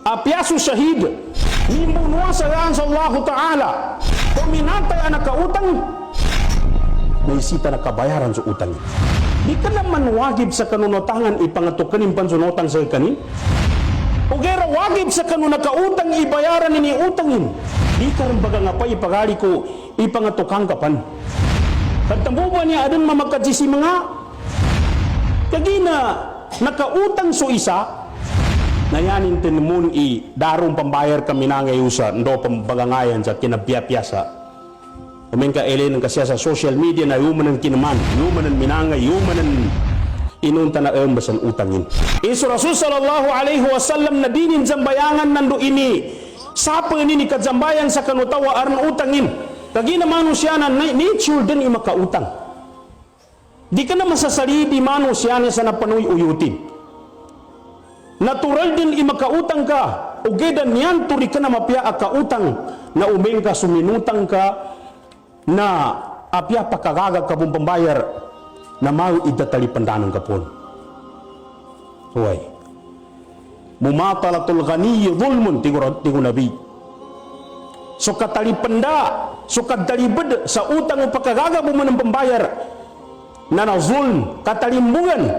apyasu syahid mimbunuha sa Allah Ta'ala kuminatay ang nakautang may sita na kabayaran sa utang. Di ka naman wagib sa kanunotangan ipangatukanin pansunotang sa kanin o gera wagib sa kanun nakautang ibayaran nini utangin. Di ka rin baga nga pa ipagali ko ipangatukang kapan kagtambuba niya adun mamagkajisi mga kagina nakautang so isa nayanin tinmun i darong pambayar kami na ngayon sa ndo pambagangayan sa kinabiyapyasa kumin ka elin kasi sa social media na yumanan kinaman yumanan minangay yumanan inunta na basan utangin iso Rasul sallallahu alaihi wasallam na dinin zambayangan nando ini sapa ini kadzambayan sa kanutawa aran utangin kagina manusia na nature din imakautang di ka na masasali di manusia na sa napanuy uyutin natural din imakautang ka o gedan niyan turi ka na mapya akautang na umeng ka suminutang ka na apya pakagaga ka pambayar na mau idatali pandanang ka pon huway mumatalatul ghani dhulmun tingu nabi so katali panda so kadalibad sa utang o pakagaga mo man pambayar na zulm katalimbungan